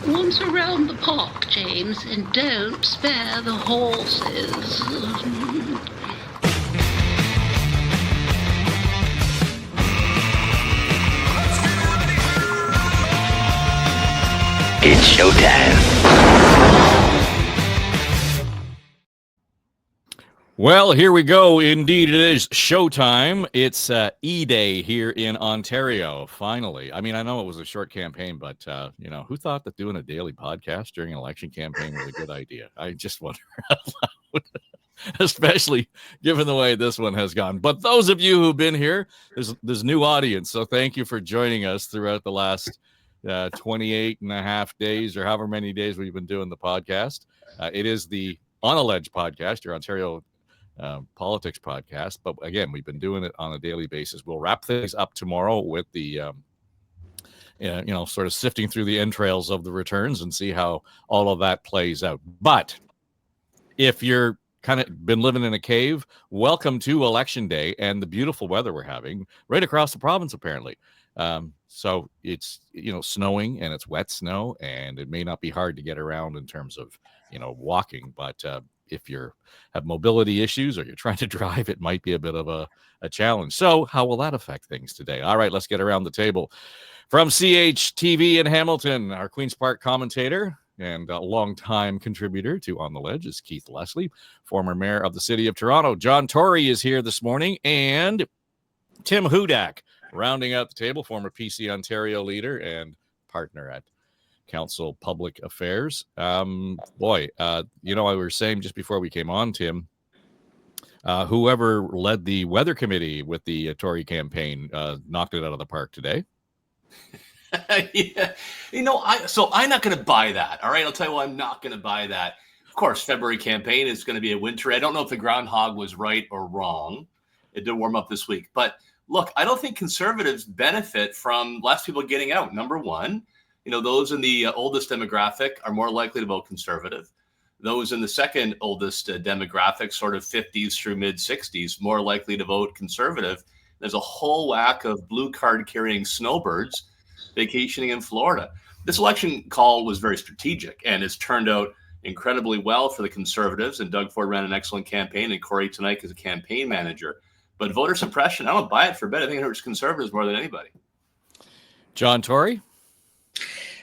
Once around the park, James, and don't spare the horses. It's showtime. Well, here we go. Indeed, it is showtime. It's E-Day here in Ontario, finally. I mean, I know it was a short campaign, but, who thought that doing a daily podcast during an election campaign was a good idea? I just wonder out loud, especially given the way this one has gone. But those of you who've been here, there's new audience, so thank you for joining us throughout the last 28 and a half days or however many days we've been doing the podcast. It is the On a Ledge podcast, your Ontario politics podcast, but again, we've been doing it on a daily basis. We'll wrap things up tomorrow with the sort of sifting through the entrails of the returns and see how all of that plays out. But if you're kind of been living in a cave, welcome to Election Day and the beautiful weather we're having right across the province, apparently. So it's snowing, and it's wet snow, and it may not be hard to get around in terms of walking, but if you have mobility issues or you're trying to drive, it might be a bit of a challenge. So how will that affect things today? All right, let's get around the table. From CHTV in Hamilton, our Queen's Park commentator and a longtime contributor to On the Ledge is Keith Leslie, former mayor of the city of Toronto. John Tory is here this morning, and Tim Hudak, rounding out the table, former PC Ontario leader and partner at Counsel Public Affairs. I were saying just before we came on, Tim, whoever led the weather committee with the Tory campaign knocked it out of the park today. Yeah. I'm not going to buy that. All right. I'll tell you why I'm not going to buy that. Of course, February campaign is going to be a winter. I don't know if the groundhog was right or wrong. It did warm up this week. But look, I don't think Conservatives benefit from less people getting out. Number one, those in the oldest demographic are more likely to vote Conservative. Those in the second oldest demographic, sort of 50s through mid 60s, more likely to vote Conservative. There's a whole whack of blue card carrying snowbirds vacationing in Florida. This election call was very strategic, and it's turned out incredibly well for the Conservatives. And Doug Ford ran an excellent campaign, and Corey tonight is a campaign manager. But voter suppression, I don't buy it for a bit. I think it hurts Conservatives more than anybody. John Tory?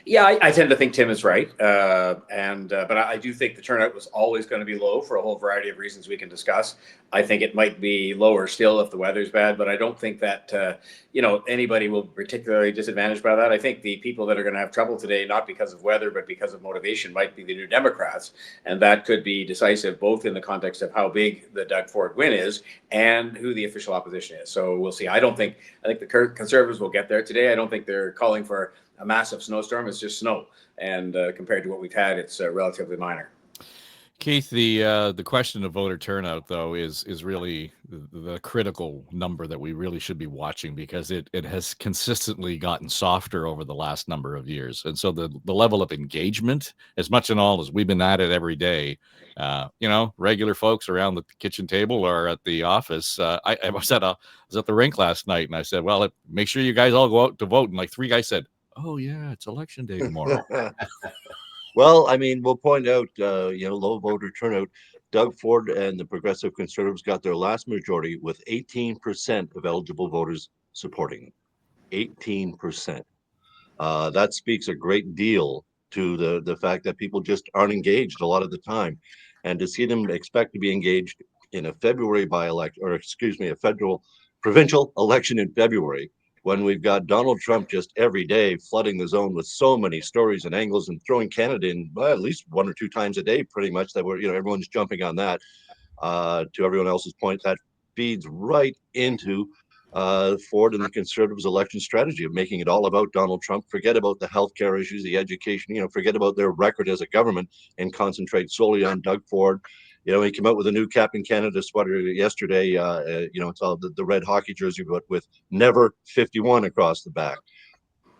Yeah, I tend to think Tim is right. But I do think the turnout was always going to be low for a whole variety of reasons we can discuss. I think it might be lower still if the weather's bad, but I don't think that, anybody will be particularly disadvantaged by that. I think the people that are going to have trouble today, not because of weather, but because of motivation, might be the New Democrats. And that could be decisive, both in the context of how big the Doug Ford win is and who the official opposition is. So we'll see. I think the Conservatives will get there today. I don't think they're calling for a massive snowstorm. It's just snow, and compared to what we've had, it's relatively minor. Keith, the question of voter turnout, though, is really the critical number that we really should be watching, because it has consistently gotten softer over the last number of years. And so the level of engagement, as much and all as we've been at it every day, regular folks around the kitchen table or at the office. I was at the rink last night, and I said, well, make sure you guys all go out to vote. And like 3 guys said, oh, yeah, it's election day tomorrow. Well, I mean, we'll point out, low voter turnout. Doug Ford and the Progressive Conservatives got their last majority with 18% of eligible voters supporting. 18%. That speaks a great deal to the fact that people just aren't engaged a lot of the time. And to see them expect to be engaged in a federal provincial election in February, when we've got Donald Trump just every day flooding the zone with so many stories and angles and throwing Canada in at least 1 or 2 times a day, pretty much, that everyone's jumping on that. To everyone else's point, that feeds right into Ford and the Conservatives' election strategy of making it all about Donald Trump. Forget about the healthcare issues, the education, forget about their record as a government and concentrate solely on Doug Ford. He came out with a new Captain Canada sweater yesterday. It's all the red hockey jersey, but with Never 51 across the back.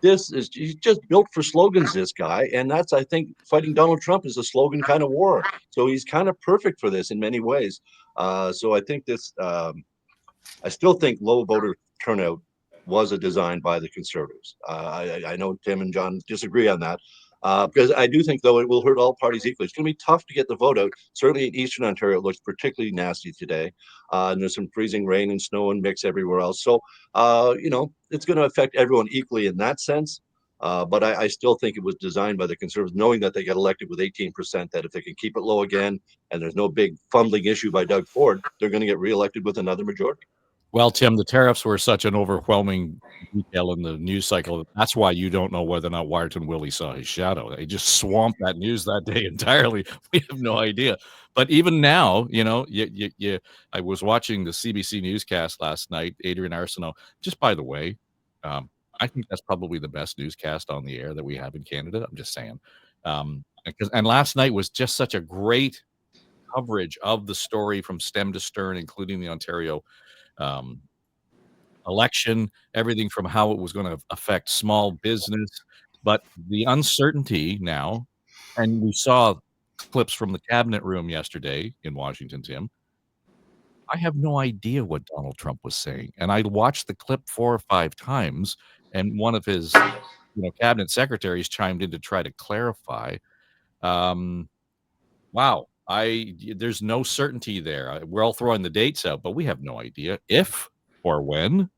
He's just built for slogans, this guy. And that's, I think, fighting Donald Trump is a slogan kind of war. So he's kind of perfect for this in many ways. So I think I still think low voter turnout was a design by the Conservatives. I know Tim and John disagree on that. Because I do think, though, it will hurt all parties equally. It's going to be tough to get the vote out. Certainly in Eastern Ontario, it looks particularly nasty today. And there's some freezing rain and snow and mix everywhere else. So, it's going to affect everyone equally in that sense. But I still think it was designed by the Conservatives, knowing that they got elected with 18%, that if they can keep it low again and there's no big fumbling issue by Doug Ford, they're going to get reelected with another majority. Well, Tim, the tariffs were such an overwhelming detail in the news cycle. That's why you don't know whether or not Wiarton Willie saw his shadow. They just swamped that news that day entirely. We have no idea. But even now, I was watching the CBC newscast last night, Adrian Arsenault. Just by the way, I think that's probably the best newscast on the air that we have in Canada. I'm just saying. And last night was just such a great coverage of the story from stem to stern, including the Ontario election, everything from how it was going to affect small business, but the uncertainty now, and we saw clips from the cabinet room yesterday in Washington, Tim. I have no idea what Donald Trump was saying, and I watched the clip 4 or 5 times, and one of his, cabinet secretaries chimed in to try to clarify. Wow. There's no certainty there. We're all throwing the dates out, but we have no idea if or when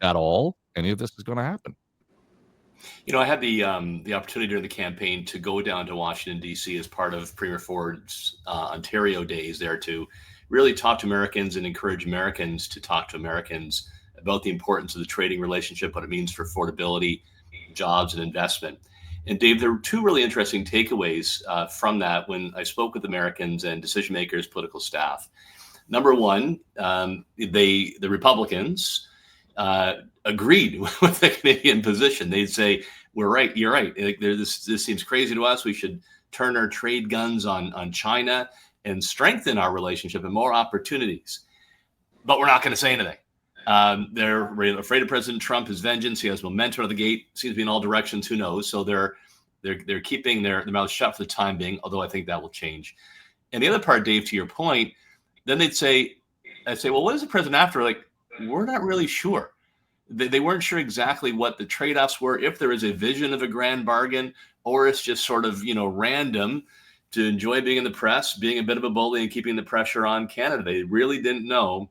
at all any of this is going to happen. I had the opportunity during the campaign to go down to Washington, D.C. as part of Premier Ford's Ontario days there to really talk to Americans and encourage Americans to talk to Americans about the importance of the trading relationship, what it means for affordability, jobs, and investment. And Dave, there were 2 really interesting takeaways from that when I spoke with Americans and decision makers, political staff. Number one, the Republicans agreed with the Canadian position. They'd say, "We're right. You're right. This seems crazy to us. We should turn our trade guns on China and strengthen our relationship and more opportunities." But we're not going to say anything. They're afraid of President Trump, his vengeance. He has momentum out of the gate. Seems to be in all directions. Who knows? So they're keeping their mouths shut for the time being. Although I think that will change. And the other part, Dave, to your point, then I'd say, well, what is the president after? Like, we're not really sure. They weren't sure exactly what the trade-offs were, if there is a vision of a grand bargain, or it's just sort of, random to enjoy being in the press, being a bit of a bully and keeping the pressure on Canada. They really didn't know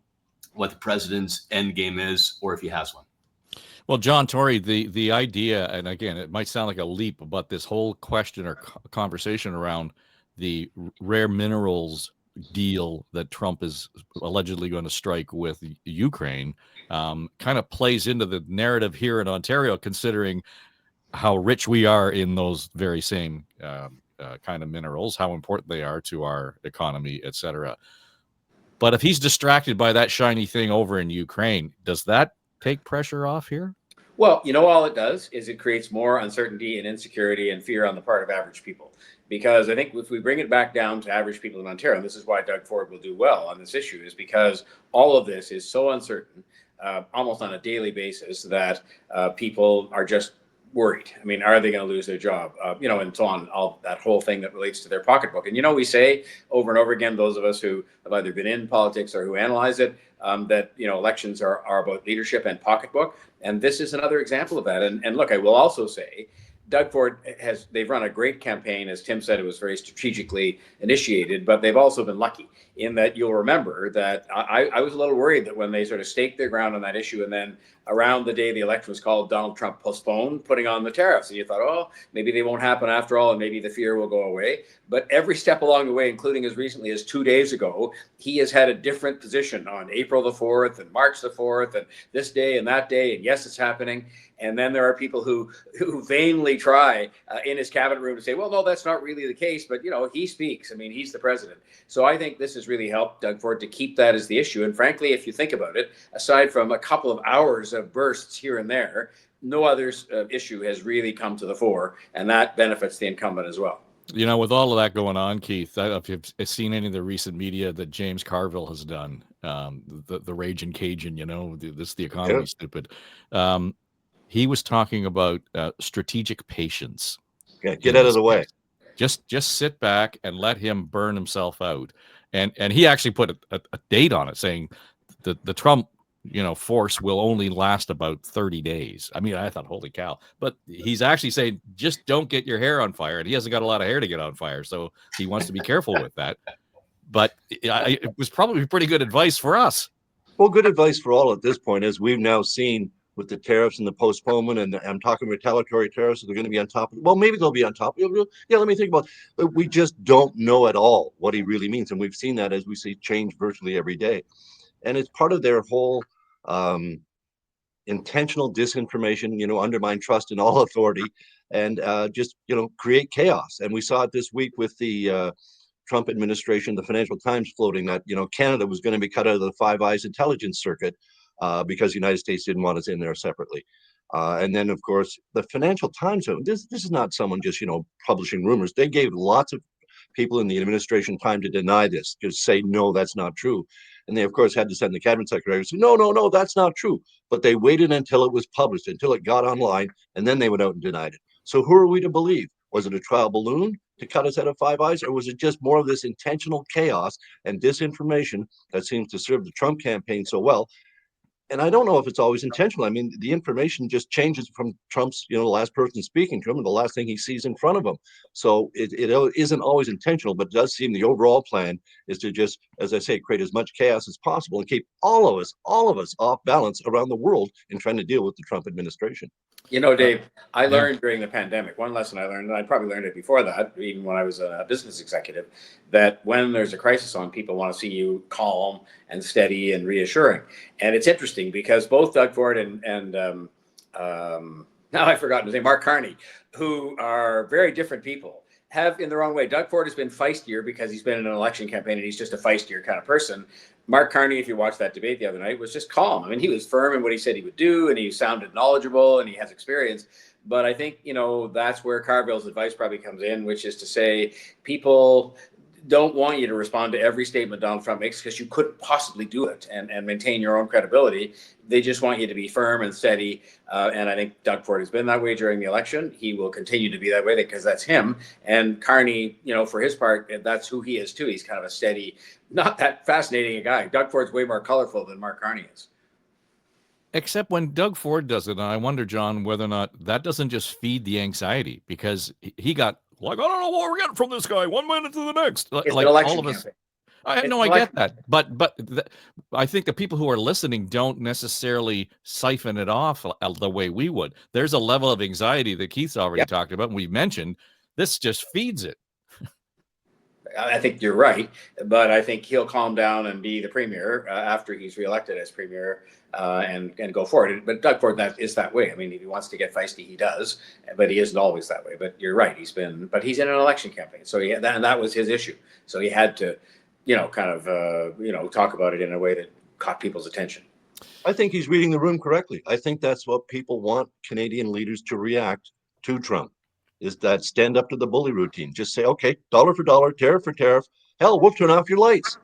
what the president's end game is, or if he has one. Well, John Tory, the idea, and again, it might sound like a leap, but this whole question or conversation around the rare minerals deal that Trump is allegedly going to strike with Ukraine kind of plays into the narrative here in Ontario, considering how rich we are in those very same kind of minerals, how important they are to our economy, etc. But if he's distracted by that shiny thing over in Ukraine, does that take pressure off here? Well, all it does is it creates more uncertainty and insecurity and fear on the part of average people. Because I think if we bring it back down to average people in Ontario, and this is why Doug Ford will do well on this issue, is because all of this is so uncertain, almost on a daily basis, that people are just worried. I mean, are they going to lose their job? And so on, all that whole thing that relates to their pocketbook. And, we say over and over again, those of us who have either been in politics or who analyze it, that, elections are about leadership and pocketbook. And this is another example of that. And look, I will also say, Doug Ford they've run a great campaign. As Tim said, it was very strategically initiated, but they've also been lucky in that you'll remember that I was a little worried that when they sort of staked their ground on that issue, and then around the day the election was called, Donald Trump postponed putting on the tariffs. And you thought, oh, maybe they won't happen after all, and maybe the fear will go away. But every step along the way, including as recently as 2 days ago, he has had a different position on April the 4th and March the 4th and this day and that day. And yes, it's happening. And then there are people who vainly try in his cabinet room to say, well, no, that's not really the case. But, he speaks. I mean, he's the president. So I think this has really helped Doug Ford to keep that as the issue. And frankly, if you think about it, aside from a couple of hours of bursts here and there, no other issue has really come to the fore. And that benefits the incumbent as well. With all of that going on, Keith, I don't know if you've seen any of the recent media that James Carville has done, the Raging Cajun, the economy stupid. He was talking about strategic patience. Yeah, get out of the way. Just sit back and let him burn himself out. And he actually put a date on it, saying the Trump force will only last about 30 days. I mean, I thought, holy cow. But he's actually saying just don't get your hair on fire. And he hasn't got a lot of hair to get on fire, so he wants to be careful with that. But it was probably pretty good advice for us. Well, good advice for all at this point, as we've now seen with the tariffs and the postponement, and I'm talking retaliatory tariffs, so they're going to be on top of it. Well, maybe they'll be on top of it. Yeah, let me think about it. But we just don't know at all what he really means. And we've seen that as we see change virtually every day. And it's part of their whole intentional disinformation, undermine trust in all authority, and just, create chaos. And we saw it this week with the Trump administration, the Financial Times floating that, Canada was going to be cut out of the Five Eyes intelligence circuit because the United States didn't want us in there separately. And then, of course, the Financial Times, this is not someone just, publishing rumors. They gave lots of people in the administration time to deny this, just say, no, that's not true. And they, of course, had to send the cabinet secretary and say, no, that's not true. But they waited until it was published, until it got online, and then they went out and denied it. So who are we to believe? Was it a trial balloon to cut us out of Five Eyes, or was it just more of this intentional chaos and disinformation that seems to serve the Trump campaign so well? And I don't know if it's always intentional. I mean, the information just changes from Trump's, the last person speaking to him and the last thing he sees in front of him. So it isn't always intentional, but it does seem the overall plan is to just, as I say, create as much chaos as possible and keep all of us off balance around the world in trying to deal with the Trump administration. Dave, I learned during the pandemic, one lesson I learned, and I probably learned it before that, even when I was a business executive, that when there's a crisis on, people want to see you calm and steady and reassuring. And it's interesting because both Doug Ford and now I've forgotten his name, Mark Carney, who are very different people, have in their own way. Doug Ford has been feistier because he's been in an election campaign and he's just a feistier kind of person. Mark Carney, if you watched that debate the other night, was just calm. I mean, he was firm in what he said he would do, and he sounded knowledgeable, and he has experience. But I think, that's where Carville's advice probably comes in, which is to say people don't want you to respond to every statement Donald Trump makes because you couldn't possibly do it and maintain your own credibility. They just want you to be firm and steady. And I think Doug Ford has been that way during the election. He will continue to be that way because that's him. And Carney, for his part, that's who he is too. He's kind of a steady, not that fascinating a guy. Doug Ford's way more colorful than Mark Carney is. Except when Doug Ford does it, and I wonder, John, whether or not that doesn't just feed the anxiety, because he got I don't know what we're getting from this guy 1 minute to the next. It's like an election all of us. campaign. I get that, but I think the people who are listening don't necessarily siphon it off the way we would. There's a level of anxiety that Keith's already talked about, and we mentioned. This just feeds it. I think you're right, but I think he'll calm down and be the premier after he's reelected as premier and go forward. But Doug Ford is that way. I mean, if he wants to get feisty, he does, but he isn't always that way. But you're right. He's in an election campaign. So that was his issue. So he had to, talk about it in a way that caught people's attention. I think he's reading the room correctly. I think that's what people want Canadian leaders to react to Trump. Is that stand up to the bully routine. Just say, okay, dollar for dollar, tariff for tariff. Hell, we'll turn off your lights.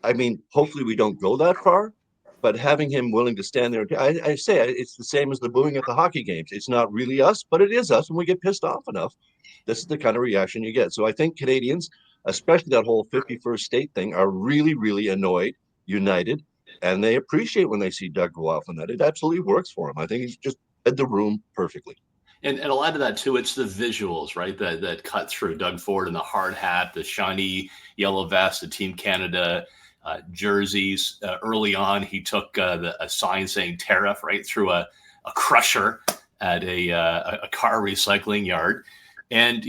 I mean, hopefully we don't go that far, but having him willing to stand there, I say it's the same as the booing at the hockey games. It's not really us, but it is us. When we get pissed off enough, this is the kind of reaction you get. So I think Canadians, especially that whole 51st state thing, are really, really annoyed, united, and they appreciate when they see Doug go off on that. It absolutely works for him. I think he's just read the room perfectly. And a lot of that too, it's the visuals, right? That cut through Doug Ford in the hard hat, the shiny yellow vest, the Team Canada jerseys. Early on, he took a sign saying tariff right through a crusher at a car recycling yard. And,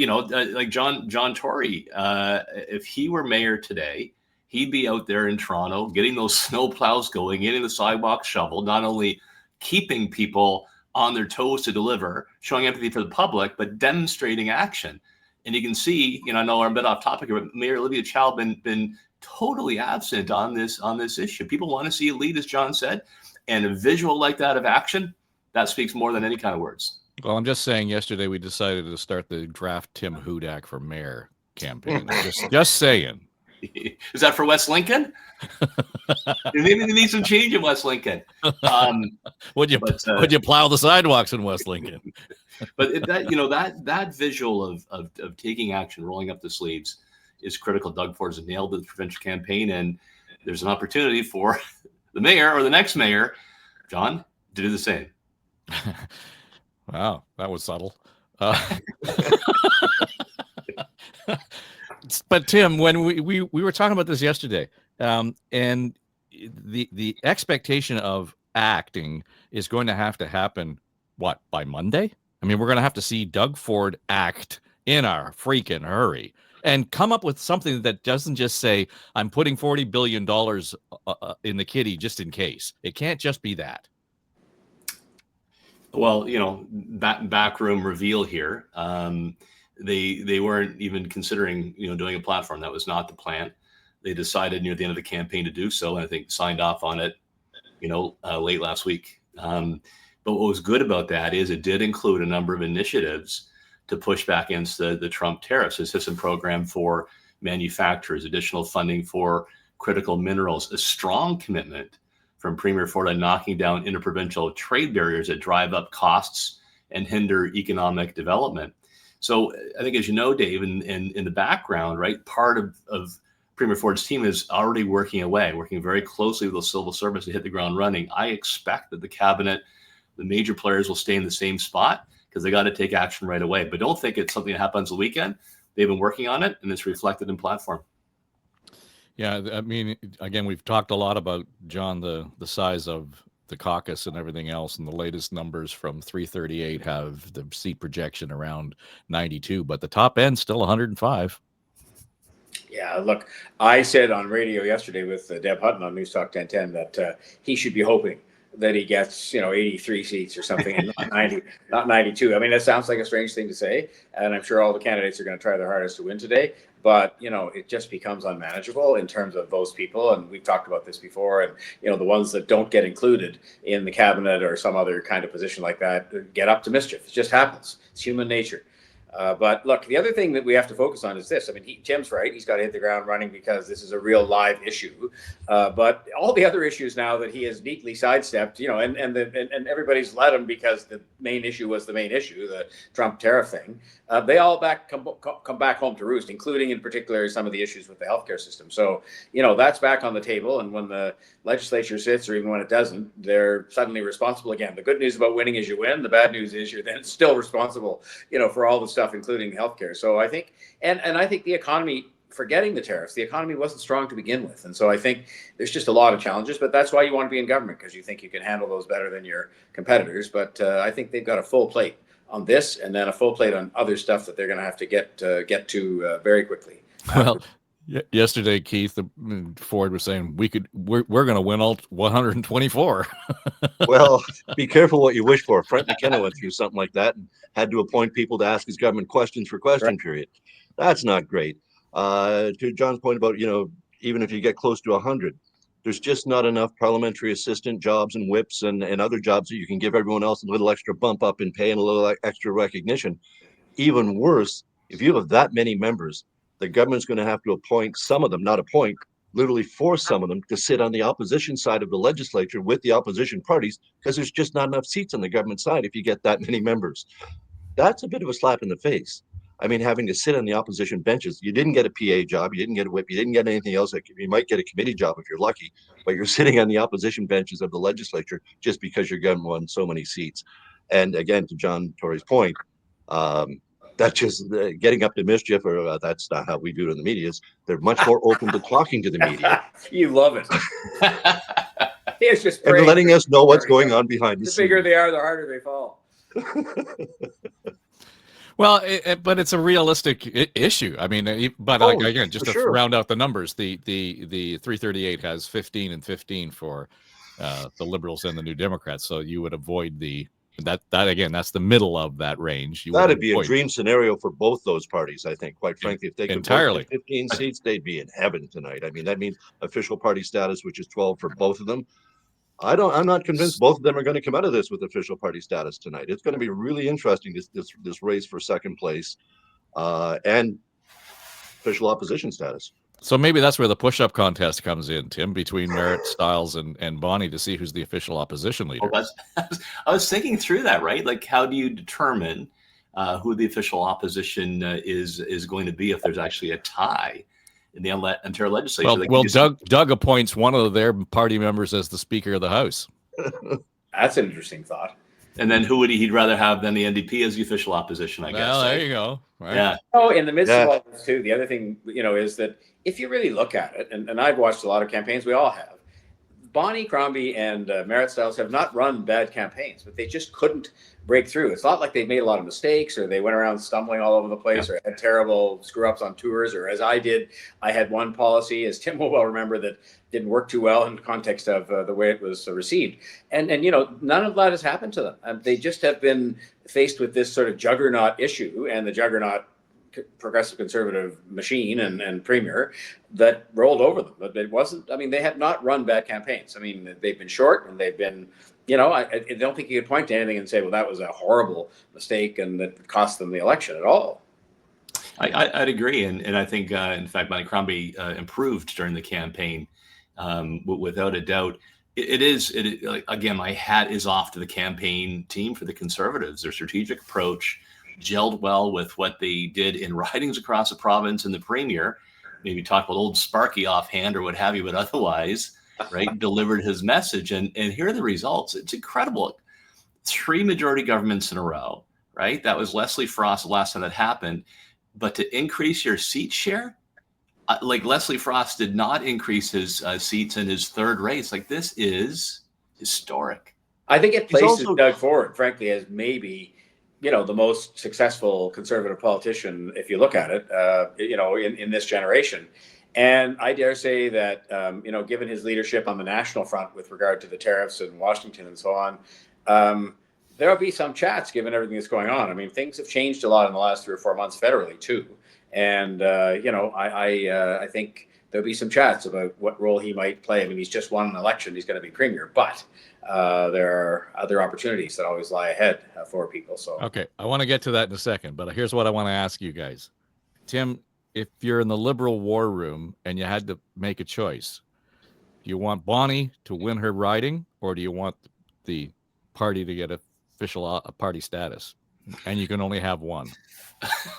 like John Tory, if he were mayor today, he'd be out there in Toronto getting those snow plows going, getting the sidewalk shoveled, not only keeping people on their toes to deliver, showing empathy for the public, but demonstrating action. And you can see, I know I'm a bit off topic here, but Mayor Olivia Chow been totally absent on this issue. People want to see a lead, as John said, and a visual like that of action, that speaks more than any kind of words. Well, I'm just saying, yesterday we decided to start the draft Tim Hudak for mayor campaign. just saying. Is that for West Lincoln? Maybe they need some change in West Lincoln. Would you plow the sidewalks in West Lincoln? But that visual of taking action, rolling up the sleeves, is critical. Doug Ford has nailed the provincial campaign, and there's an opportunity for the mayor or the next mayor, John, to do the same. Wow, that was subtle. But Tim, when we were talking about this yesterday, and the expectation of acting is going to have to happen, what, by Monday? I mean, we're going to have to see Doug Ford act in a freaking hurry and come up with something that doesn't just say, I'm putting $40 billion in the kitty just in case. It can't just be that. Well, backroom reveal here. They weren't even considering, doing a platform. That was not the plan. They decided near the end of the campaign to do so, and I think signed off on it, late last week. But what was good about that is it did include a number of initiatives to push back against the Trump tariffs, assistance program for manufacturers, additional funding for critical minerals, a strong commitment from Premier Ford on knocking down interprovincial trade barriers that drive up costs and hinder economic development. So I think, as you know, Dave, in the background, right, part of Premier Ford's team is already working very closely with the civil service to hit the ground running. I expect that the cabinet, the major players, will stay in the same spot because they got to take action right away. But don't think it's something that happens the weekend. They've been working on it, and it's reflected in platform. Yeah, I mean, again, we've talked a lot about, John, the size of the caucus and everything else, and the latest numbers from 338 have the seat projection around 92, but the top end still 105. Yeah, look, I said on radio yesterday with Deb Hutton on News Talk 1010 that he should be hoping that he gets 83 seats or something and not 90, not 92. I mean, that sounds like a strange thing to say, and I'm sure all the candidates are going to try their hardest to win today, but it just becomes unmanageable in terms of those people, and we've talked about this before, and the ones that don't get included in the cabinet or some other kind of position like that get up to mischief. It just happens. It's human nature. But look, the other thing that we have to focus on is this. I mean, Tim's right. He's got to hit the ground running because this is a real live issue. But all the other issues now that he has neatly sidestepped, and everybody's let him because the main issue was the main issue, the Trump tariff thing. They all come back home to roost, including in particular some of the issues with the healthcare system. So, that's back on the table. And when the legislature sits, or even when it doesn't, they're suddenly responsible again. The good news about winning is you win. The bad news is you're then still responsible, for all the stuff, including healthcare. So I think, and I think the economy, forgetting the tariffs, the economy wasn't strong to begin with. And so I think there's just a lot of challenges, but that's why you want to be in government, because you think you can handle those better than your competitors. But I think they've got a full plate on this, and then a full plate on other stuff that they're going to have to get to very quickly. Well, yesterday, Keith Ford was saying we're going to win all 124. Well, be careful what you wish for. Frank McKenna went through something like that and had to appoint people to ask his government questions for question period. That's not great. To John's point about, even if you get close to 100, there's just not enough parliamentary assistant jobs and whips and other jobs that you can give everyone else a little extra bump up in pay and a little extra recognition. Even worse, if you have that many members, the government's going to have to appoint some of them, not appoint, literally force some of them to sit on the opposition side of the legislature with the opposition parties, because there's just not enough seats on the government side if you get that many members. That's a bit of a slap in the face. I mean, having to sit on the opposition benches, you didn't get a PA job, you didn't get a whip, you didn't get anything else. You might get a committee job if you're lucky, but you're sitting on the opposition benches of the legislature just because your government won so many seats. And again, to John Tory's point, that's just getting up to mischief, or that's not how we do it in the media. They're much more open to talking to the media. You love it. It's just and letting us know what's going on behind the scenes. The bigger they are, the harder they fall. Well, but it's a realistic issue. I mean, again, just to round out the numbers, the 338 has 15 and 15 for the Liberals and the New Democrats. So you would avoid that again, that's the middle of that range. That'd be a dream scenario for both those parties, I think, quite frankly. If they could vote 15 seats, they'd be in heaven tonight. I mean, that means official party status, which is 12 for both of them. I'm not convinced both of them are going to come out of this with official party status tonight. It's going to be really interesting, this race for second place and official opposition status. So maybe that's where the push-up contest comes in, Tim, between Merritt, Stiles, and Bonnie to see who's the official opposition leader. Well, I was thinking through that, right? Like, how do you determine who the official opposition is going to be if there's actually a tie in the Ontario legislature? Well, Doug appoints one of their party members as the Speaker of the House. That's an interesting thought. And then who would he'd rather have than the NDP as the official opposition, I guess. Well, there Right? you go. Right. Yeah. Oh, in the midst Yeah. of all this too, the other thing, is that if you really look at it, and I've watched a lot of campaigns, we all have. Bonnie Crombie and Merritt Stiles have not run bad campaigns, but they just couldn't break through. It's not like they made a lot of mistakes or they went around stumbling all over the place or had terrible screw ups on tours, or as I did, I had one policy, as Tim will well remember, that didn't work too well in the context of the way it was received. And none of that has happened to them. They just have been faced with this sort of juggernaut issue, and the juggernaut progressive conservative machine and premier that rolled over them. But it wasn't, I mean, they have not run bad campaigns. I mean, they've been short and they've been, I don't think you could point to anything and say, well, that was a horrible mistake and that cost them the election at all. I'd agree. And I think, in fact, Bonnie Crombie improved during the campaign, without a doubt. It is, again, my hat is off to the campaign team for the Conservatives. Their strategic approach gelled well with what they did in ridings across the province, and the premier maybe talk about old Sparky offhand or what have you, but otherwise, right, delivered his message. And here are the results. It's incredible. 3 majority governments in a row, right? That was Leslie Frost the last time that happened. But to increase your seat share, like Leslie Frost did not increase his seats in his third race. Like, this is historic. I think it places also Doug Ford, frankly, as maybe the most successful conservative politician, if you look at it, in this generation. And I dare say that, given his leadership on the national front with regard to the tariffs in Washington and so on, there'll be some chats given everything that's going on. I mean, things have changed a lot in the last 3 or 4 months federally too. And, I think there'll be some chats about what role he might play. I mean, he's just won an election. He's going to be premier, but there are other opportunities that always lie ahead for people. So, Okay, I want to get to that in a second, but here's what I want to ask you guys. Tim, if you're in the Liberal war room and you had to make a choice, do you want Bonnie to win her riding, or do you want the party to get official party status? And you can only have one.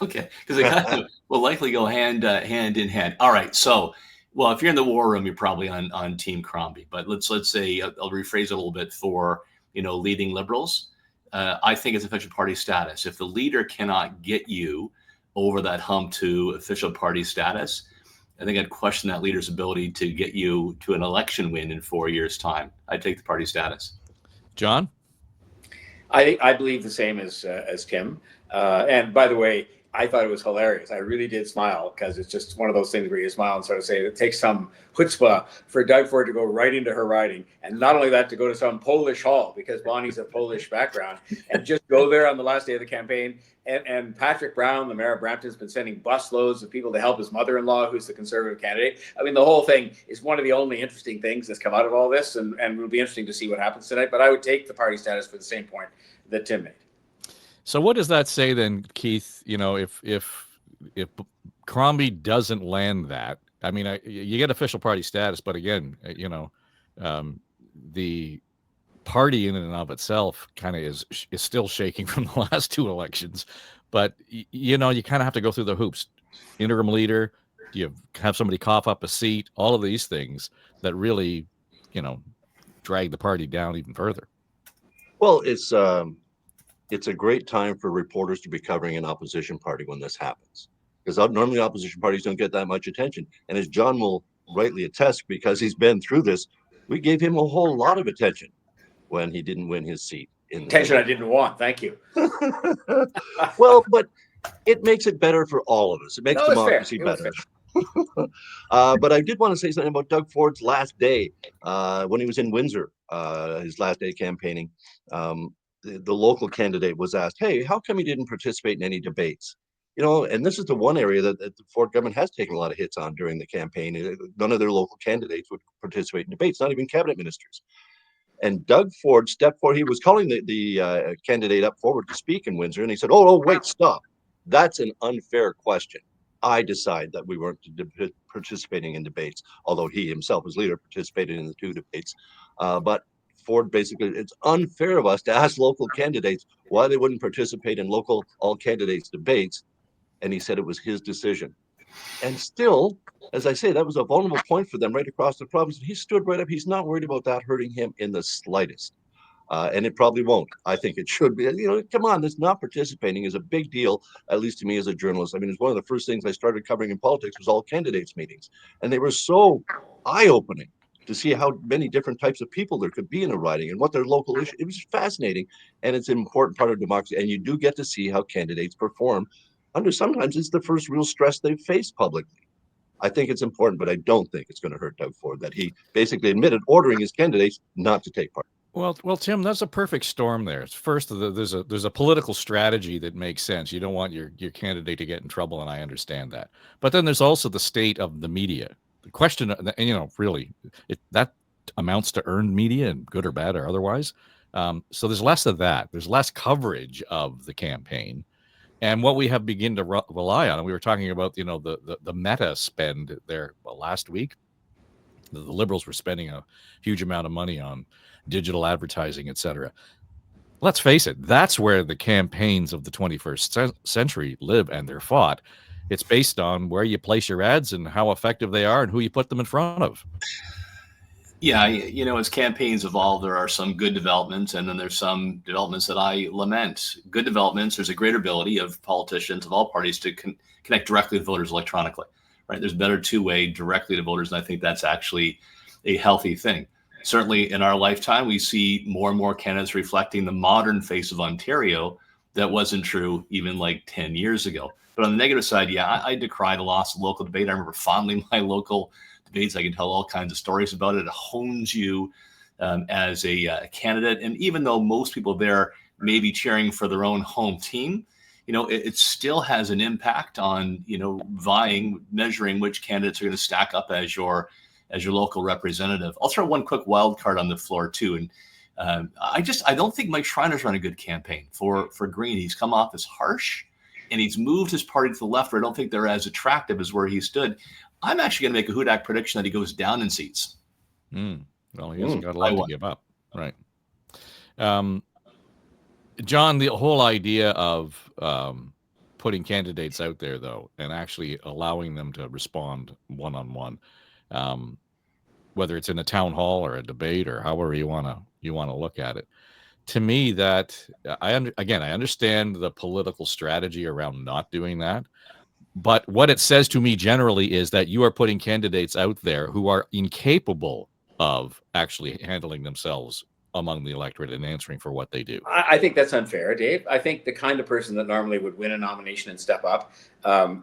Okay, because they kind of will likely go hand in hand. All right, so, well, if you're in the war room, you're probably on Team Crombie. But let's say I'll rephrase it a little bit for leading Liberals. I think it's official party status. If the leader cannot get you over that hump to official party status, I think I'd question that leader's ability to get you to an election win in 4 years' time. I'd take the party status. John? I believe the same as Tim. And by the way, I thought it was hilarious. I really did smile because it's just one of those things where you smile and sort of say it takes some chutzpah for Doug Ford to go right into her riding. And not only that, to go to some Polish hall, because Bonnie's a Polish background, and just go there on the last day of the campaign. And Patrick Brown, the mayor of Brampton, has been sending busloads of people to help his mother-in-law, who's the Conservative candidate. I mean, the whole thing is one of the only interesting things that's come out of all this, and it'll be interesting to see what happens tonight. But I would take the party status for the same point that Tim made. So what does that say then, Keith? If Crombie doesn't land that, I mean, you get official party status, but again, the party in and of itself kind of is still shaking from the last 2 elections. But you kind of have to go through the hoops. Interim leader, you have somebody cough up a seat, all of these things that really, drag the party down even further. Well, it's a great time for reporters to be covering an opposition party when this happens, because normally opposition parties don't get that much attention. And as John will rightly attest, because he's been through this, we gave him a whole lot of attention when he didn't win his seat. Attention I didn't want. Thank you. Well, but it makes it better for all of us. It makes democracy better. But I did want to say something about Doug Ford's last day when he was in Windsor, his last day campaigning. The local candidate was asked, hey, how come you didn't participate in any debates? And this is the one area that the Ford government has taken a lot of hits on during the campaign. None of their local candidates would participate in debates, not even cabinet ministers. And Doug Ford stepped forward. He was calling the candidate up forward to speak in Windsor, and he said, oh, wait, stop. That's an unfair question. I decide that we weren't participating in debates, although he himself as leader participated in the 2 debates. But Ford basically, it's unfair of us to ask local candidates why they wouldn't participate in local all candidates debates. And he said it was his decision. And still, as I say, that was a vulnerable point for them right across the province. He stood right up. He's not worried about that hurting him in the slightest. And it probably won't. I think it should be. Come on, this not participating is a big deal, at least to me as a journalist. I mean, it's one of the first things I started covering in politics was all candidates meetings. And they were so eye-opening to see how many different types of people there could be in a riding and what their local issue. It was fascinating, and it's an important part of democracy. And you do get to see how candidates perform under sometimes it's the first real stress they've faced publicly. I think it's important, but I don't think it's going to hurt Doug Ford that he basically admitted ordering his candidates not to take part. Well, Tim, that's a perfect storm there. First, there's a political strategy that makes sense. You don't want your candidate to get in trouble, and I understand that. But then there's also the state of the media. The question, and really, that amounts to earned media, and good or bad or otherwise. So there's less of that. There's less coverage of the campaign. And what we have begun to rely on, and we were talking about, the meta spend there last week. The Liberals were spending a huge amount of money on digital advertising, et cetera. Let's face it, that's where the campaigns of the 21st century live and they're fought. It's based on where you place your ads and how effective they are and who you put them in front of. Yeah, as campaigns evolve, there are some good developments, and then there's some developments that I lament. Good developments, there's a greater ability of politicians of all parties to connect directly with voters electronically, right? There's better two-way directly to voters, and I think that's actually a healthy thing. Certainly in our lifetime, we see more and more candidates reflecting the modern face of Ontario that wasn't true even like 10 years ago. But on the negative side, yeah, I decry the loss of local debate. I remember fondling my local debates. I can tell all kinds of stories about it. It hones you as a candidate. And even though most people there may be cheering for their own home team, it still has an impact on, measuring which candidates are going to stack up as your local representative. I'll throw one quick wild card on the floor too. And I don't think Mike Schreiner's run a good campaign for Green. He's come off as harsh and he's moved his party to the left where I don't think they're as attractive as where he stood. I'm actually going to make a Hudak prediction that he goes down in seats. Well, he hasn't got a lot to give up. Right. John, the whole idea of putting candidates out there, though, and actually allowing them to respond one-on-one, whether it's in a town hall or a debate or however you want to look at it. To me, that I understand the political strategy around not doing that. But what it says to me generally is that you are putting candidates out there who are incapable of actually handling themselves among the electorate and answering for what they do. I think that's unfair, Dave. I think the kind of person that normally would win a nomination and step up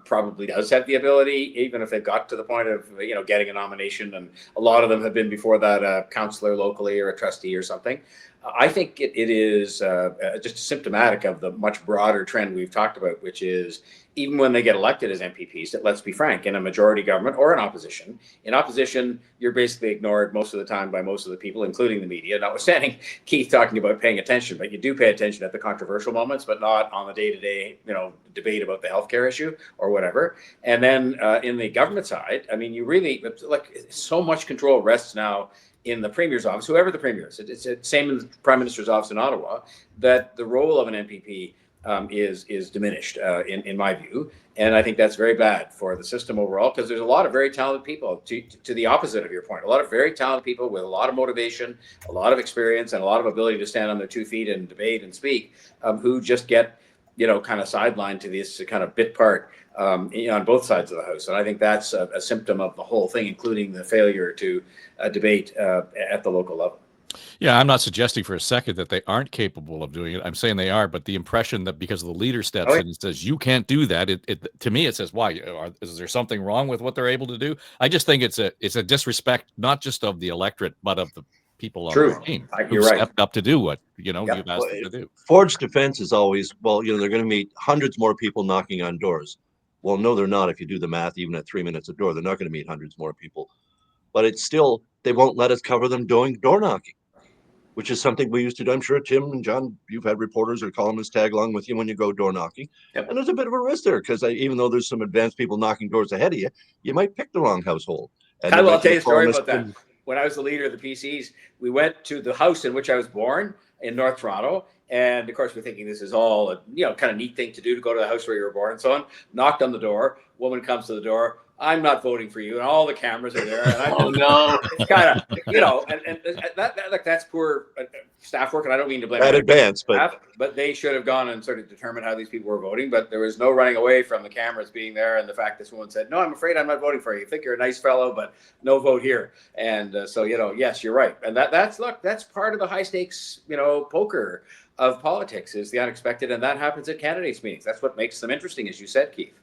probably does have the ability, even if they've got to the point of getting a nomination. And a lot of them have been before that a councillor locally or a trustee or something. I think it is just symptomatic of the much broader trend we've talked about, which is even when they get elected as MPPs, that, let's be frank, in a majority government or in opposition, you're basically ignored most of the time by most of the people, including the media, notwithstanding Keith talking about paying attention. But you do pay attention at the controversial moments, but not on the day-to-day, debate about the healthcare issue or whatever. And then in the government side, I mean, you really, so much control rests now in the Premier's office, whoever the Premier is. It's the same in the Prime Minister's office in Ottawa, that the role of an MPP is diminished in my view. And I think that's very bad for the system overall, because there's a lot of very talented people, to the opposite of your point, a lot of very talented people with a lot of motivation, a lot of experience, and a lot of ability to stand on their 2 feet and debate and speak, who just get, kind of sidelined to this kind of bit part on both sides of the house. And I think that's a symptom of the whole thing, including the failure to debate at the local level. Yeah, I'm not suggesting for a second that they aren't capable of doing it. I'm saying they are, but the impression that because the leader steps in and says, you can't do that, to me, it says, why? Is there something wrong with what they're able to do? I just think it's a disrespect, not just of the electorate, but of the people on the team who stepped up to do what, you've asked them to do. Ford's defense is always, they're going to meet hundreds more people knocking on doors. Well, no, they're not. If you do the math, even at 3 minutes a door, they're not going to meet hundreds more people. But it's still, they won't let us cover them doing door knocking, which is something we used to do. I'm sure Tim and John, you've had reporters or columnists tag along with you when you go door knocking. And there's a bit of a risk there, because even though there's some advanced people knocking doors ahead of you, you might pick the wrong household. And I'll tell you a story about that. When I was the leader of the PCs, we went to the house in which I was born in North Toronto. And of course, we're thinking this is all a kind of neat thing to do, to go to the house where you were born and so on. Knocked on the door. Woman comes to the door, I'm not voting for you, and all the cameras are there. And Oh no! it's kind of, and that that's poor staff work, and I don't mean to blame At advance, staff, but they should have gone and sort of determined how these people were voting. But there was no running away from the cameras being there, and the fact this woman said, "No, I'm afraid I'm not voting for you. I think you're a nice fellow, but no vote here." And so yes, you're right, and that's part of the high stakes poker of politics, is the unexpected, and that happens at candidates meetings. That's what makes them interesting, as you said, Keith.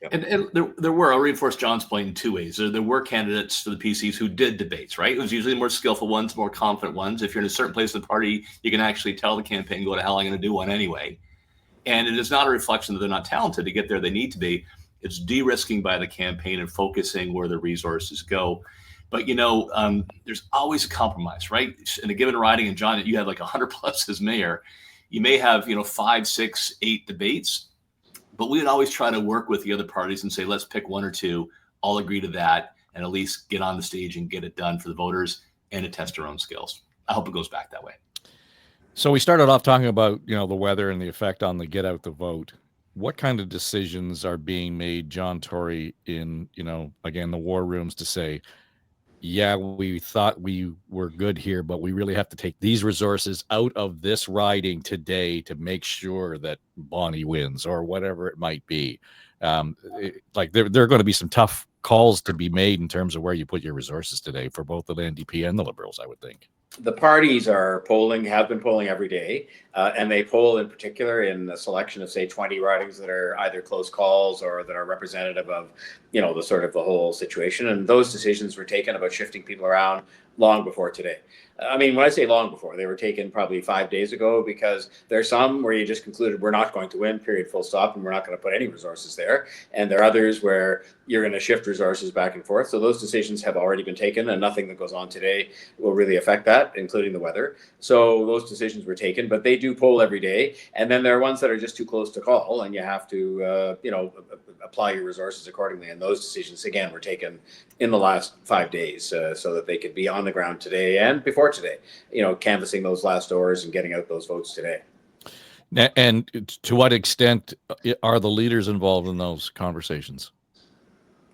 Yep. And there were, I'll reinforce John's point in two ways. There were candidates for the PCs who did debates, right? It was usually more skillful ones, more confident ones. If you're in a certain place in the party, you can actually tell the campaign, go to hell, I'm going to do one anyway. And it is not a reflection that they're not talented to get there they need to be. It's de-risking by the campaign and focusing where the resources go. But, there's always a compromise, right? In a given riding, and John, you had like 100 plus as mayor, you may have, 5, 6, 8 debates. But we would always try to work with the other parties and say, let's pick one or two, all agree to that, and at least get on the stage and get it done for the voters and to test our own skills. I hope it goes back that way. So we started off talking about, the weather and the effect on the get out the vote. What kind of decisions are being made, John Tory, in, again, the war rooms to say, yeah, we thought we were good here, but we really have to take these resources out of this riding today to make sure that Bonnie wins, or whatever it might be. Like there are going to be some tough calls to be made in terms of where you put your resources today for both the NDP and the Liberals, I would think. The parties have been polling every day, and they poll in particular in the selection of, say, 20 ridings that are either close calls or that are representative of, the sort of the whole situation. And those decisions were taken about shifting people around long before today. I mean, when I say long before, they were taken probably 5 days ago, because there's some where you just concluded we're not going to win, period, full stop, and we're not going to put any resources there. And there are others where you're going to shift resources back and forth. So those decisions have already been taken, and nothing that goes on today will really affect that, including the weather. So those decisions were taken, but they do poll every day. And then there are ones that are just too close to call, and you have to, apply your resources accordingly. And those decisions, again, were taken in the last 5 days, so that they could be on the ground today and before today, canvassing those last doors and getting out those votes today. And to what extent are the leaders involved in those conversations?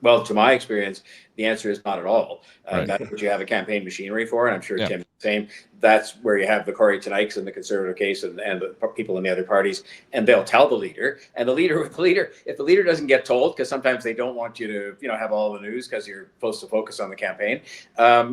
Well, to my experience, the answer is not at all. Right. That's what you have a campaign machinery for, and I'm sure Yeah. Tim's the same. That's where you have the Corey Teneiks in the Conservative case and the people in the other parties, and they'll tell the leader. And if the leader doesn't get told, because sometimes they don't want you to, have all the news because you're supposed to focus on the campaign,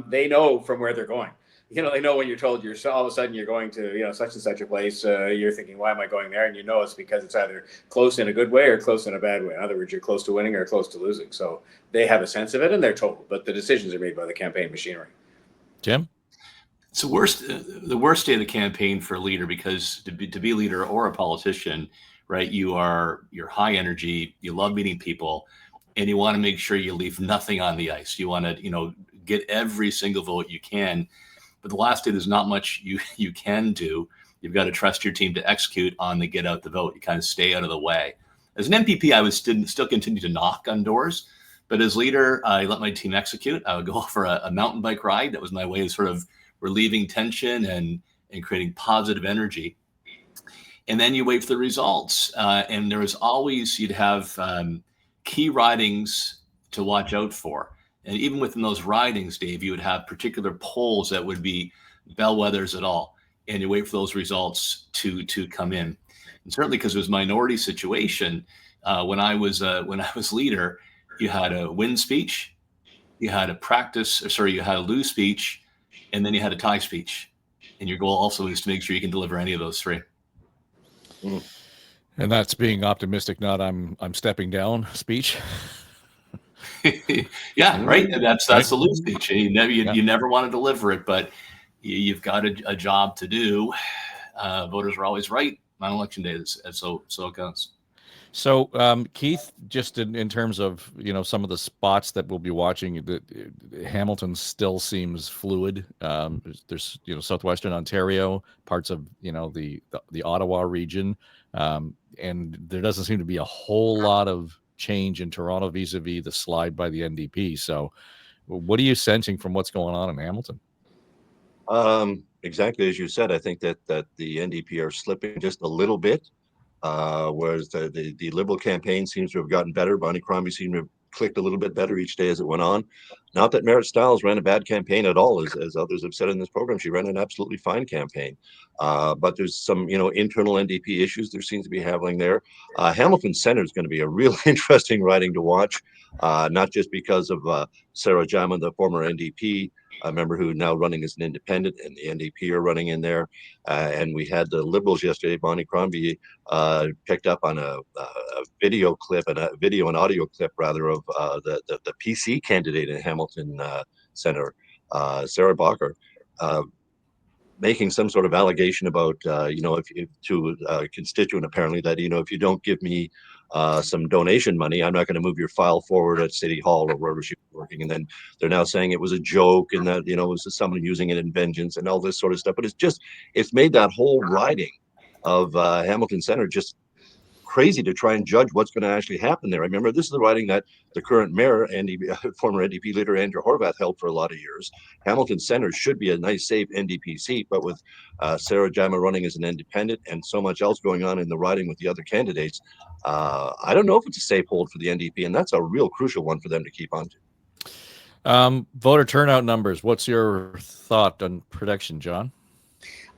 they know from where they're going. They know when you're told all of a sudden you're going to, such and such a place, you're thinking, why am I going there? And it's because it's either close in a good way or close in a bad way. In other words, you're close to winning or close to losing. So they have a sense of it, and they're told, but the decisions are made by the campaign machinery. Tim? It's the worst day of the campaign for a leader, because to be a leader or a politician, right, you're high energy, you love meeting people, and you want to make sure you leave nothing on the ice. You want to, get every single vote you can. But the last day, there's not much you can do. You've got to trust your team to execute on the get out the vote. You kind of stay out of the way. As an MPP, I would still continue to knock on doors. But as leader, I let my team execute. I would go for a mountain bike ride. That was my way of sort of relieving tension and creating positive energy. And then you wait for the results. And there was always, you'd have key ridings to watch out for. And even within those ridings, Dave, you would have particular polls that would be bellwethers at all. And you wait for those results to come in. And certainly because it was a minority situation, when I was leader, you had a win speech, you had a lose speech, and then you had a tie speech. And your goal also is to make sure you can deliver any of those three. And that's being optimistic, not I'm stepping down speech. Yeah, right. And that's the lose speech. You never want to deliver it, but you've got a job to do. Voters are always right on election day, so it goes. So, Keith, just in terms of some of the spots that we'll be watching, Hamilton still seems fluid. There's southwestern Ontario, parts of the Ottawa region, and there doesn't seem to be a whole lot of change in Toronto vis-a-vis the slide by the NDP. So what are you sensing from what's going on in Hamilton? Exactly as you said. I think that the NDP are slipping just a little bit, whereas the Liberal campaign seems to have gotten better. Bonnie Crombie seems to have clicked a little bit better each day as it went on. Not that Merritt Stiles ran a bad campaign at all, as others have said in this program. She ran an absolutely fine campaign. But there's some, internal NDP issues there seems to be happening there. Hamilton Centre is going to be a real interesting riding to watch, not just because of Sarah Jama, the former NDP member who now running as an independent, and the NDP are running in there. And we had the Liberals yesterday. Bonnie Crombie picked up on a video clip and a video and audio clip rather of the PC candidate in Hamilton Centre, Sarah Bacher, making some sort of allegation about, if to a constituent apparently that, if you don't give me some donation money, I'm not going to move your file forward at City Hall or wherever she was working. And then they're now saying it was a joke and that, it was someone using it in vengeance and all this sort of stuff. But it's made that whole riding of Hamilton Centre just crazy to try and judge what's going to actually happen there. I remember this is the riding that the current mayor and former NDP leader Andrew Horvath held for a lot of years. Hamilton Centre should be a nice, safe NDP seat, but with Sarah Jama running as an independent and so much else going on in the riding with the other candidates, I don't know if it's a safe hold for the NDP, and that's a real crucial one for them to keep on to. Voter turnout numbers. What's your thought on prediction, John?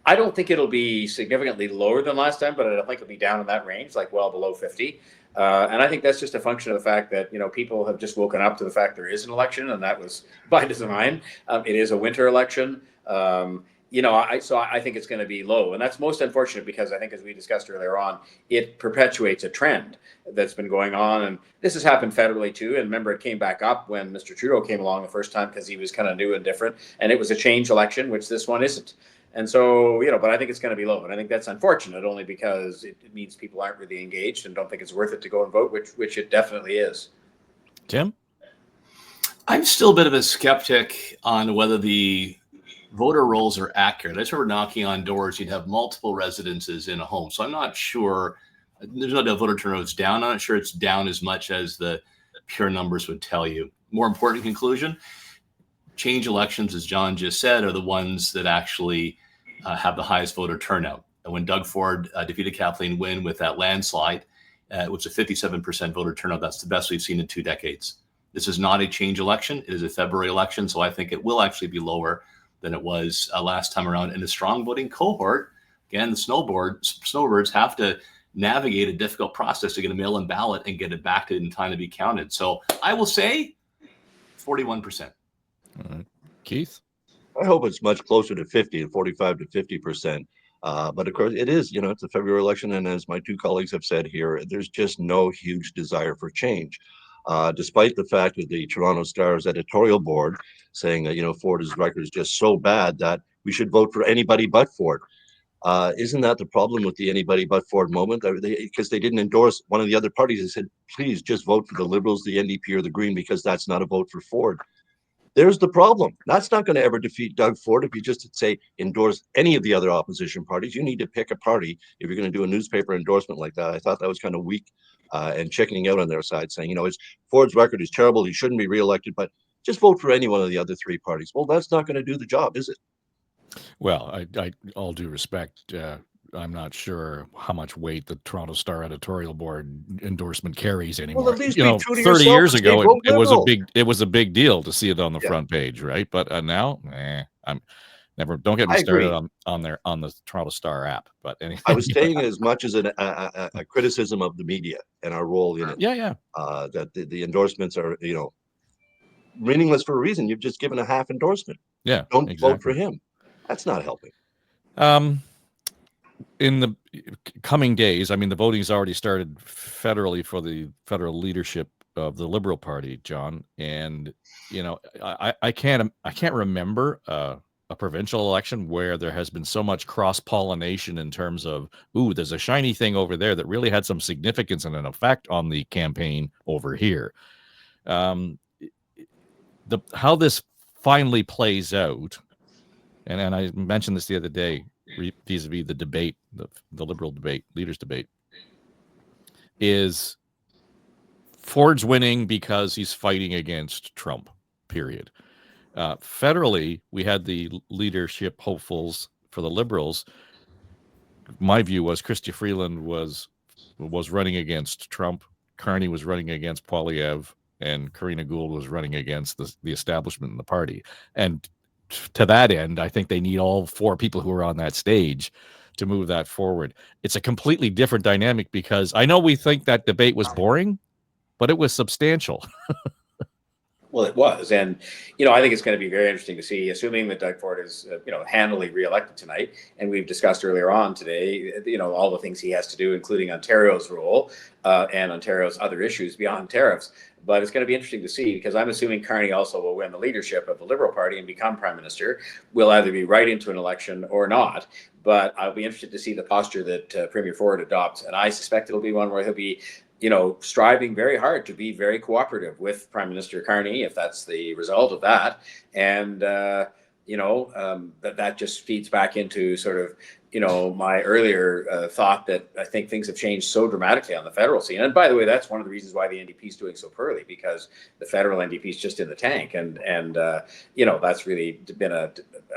I don't think it'll be significantly lower than last time, but I don't think it'll be down in that range, like well below 50. And I think that's just a function of the fact that, people have just woken up to the fact there is an election, and that was by design. It is a winter election. I think it's going to be low, and that's most unfortunate because I think, as we discussed earlier on, it perpetuates a trend that's been going on, and this has happened federally too. And remember, it came back up when Mr. Trudeau came along the first time because he was kind of new and different, and it was a change election, which this one isn't. And so, but I think it's going to be low, and I think that's unfortunate only because it means people aren't really engaged and don't think it's worth it to go and vote, which it definitely is. Tim? I'm still a bit of a skeptic on whether the voter rolls are accurate. I just remember knocking on doors, you'd have multiple residences in a home. So I'm not sure. There's no doubt voter turnout is down. I'm not sure it's down as much as the pure numbers would tell you. More important conclusion, change elections, as John just said, are the ones that actually have the highest voter turnout. And when Doug Ford defeated Kathleen Wynne with that landslide, it was a 57% voter turnout. That's the best we've seen in 2 decades. This is not a change election. It is a February election, so I think it will actually be lower than it was last time around. In a strong voting cohort, again, the snowbirds have to navigate a difficult process to get a mail-in ballot and get it back in time to be counted. So I will say 41%. All right. Keith? I hope it's much closer to 50 and 45 to 50%. But of course, it is, it's a February election. And as my 2 colleagues have said here, there's just no huge desire for change. Despite the fact that the Toronto Star's editorial board saying that, Ford's record is just so bad that we should vote for anybody but Ford. Isn't that the problem with the anybody but Ford moment? Because they didn't endorse one of the other parties. They said, please just vote for the Liberals, the NDP, or the Green, because that's not a vote for Ford. There's the problem. That's not going to ever defeat Doug Ford if you just say endorse any of the other opposition parties. You need to pick a party if you're going to do a newspaper endorsement like that. I thought that was kind of weak and checking out on their side, saying, Ford's record is terrible. He shouldn't be reelected, but just vote for any one of the other 3 parties. Well, that's not going to do the job, is it? Well, I all due respect, I'm not sure how much weight the Toronto Star editorial board endorsement carries anymore. Well, at least be true to 30 yourself years and stay ago, vote it was a big deal to see it on the Yeah. front page, right? But now, I'm never. Don't get me I started agree. on the Toronto Star app. But anyway, I was saying it as much as a criticism of the media and our role in it. yeah. That the endorsements are, meaningless for a reason. You've just given a half endorsement. Yeah, Don't exactly. vote for him. That's not helping. In the coming days, I mean, the voting's already started federally for the federal leadership of the Liberal Party, John. And I can't remember a provincial election where there has been so much cross-pollination in terms of, there's a shiny thing over there that really had some significance and an effect on the campaign over here. How this finally plays out, and I mentioned this the other day, vis-a-vis the debate, the Liberal debate, leaders debate, is Ford's winning because he's fighting against Trump, period. Federally, we had the leadership hopefuls for the Liberals. My view was Chrystia Freeland was running against Trump. Carney was running against Poilievre, and Karina Gould was running against the establishment in the party. And to that end, I think they need all 4 people who are on that stage to move that forward. It's a completely different dynamic, because I know we think that debate was boring, but it was substantial. Well, it was. And, I think it's going to be very interesting to see, assuming that Doug Ford is, handily reelected tonight. And we've discussed earlier on today, all the things he has to do, including Ontario's role and Ontario's other issues beyond tariffs. But it's going to be interesting to see, because I'm assuming Carney also will win the leadership of the Liberal Party and become Prime Minister. We'll either be right into an election or not. But I'll be interested to see the posture that Premier Ford adopts. And I suspect it'll be one where he'll be striving very hard to be very cooperative with Prime Minister Carney, if that's the result of that. And, that just feeds back into sort of, my earlier thought that I think things have changed so dramatically on the federal scene. And by the way, that's one of the reasons why the NDP is doing so poorly, because the federal NDP is just in the tank. And that's really been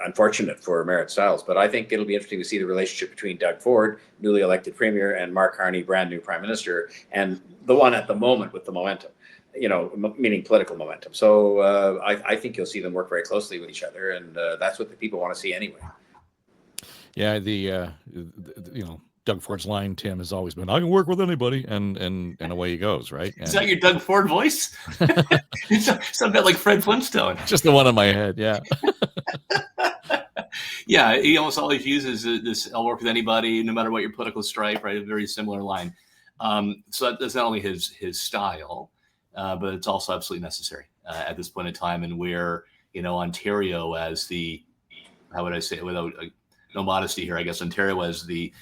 unfortunate for Marit Stiles. But I think it'll be interesting to see the relationship between Doug Ford, newly elected Premier, and Mark Carney, brand new Prime Minister, and the one at the moment with the momentum, meaning political momentum. So I think you'll see them work very closely with each other. And that's what the people want to see anyway. Yeah, Doug Ford's line, Tim, has always been, "I can work with anybody," and away he goes, right? Is that your Doug Ford voice? It's a bit like Fred Flintstone. Just the one in my head, yeah. Yeah, he almost always uses this, "I'll work with anybody, no matter what your political stripe," right? A very similar line. So that's not only his style, but it's also absolutely necessary at this point in time, and where, Ontario as the, how would I say it without no modesty here, I guess Ontario as the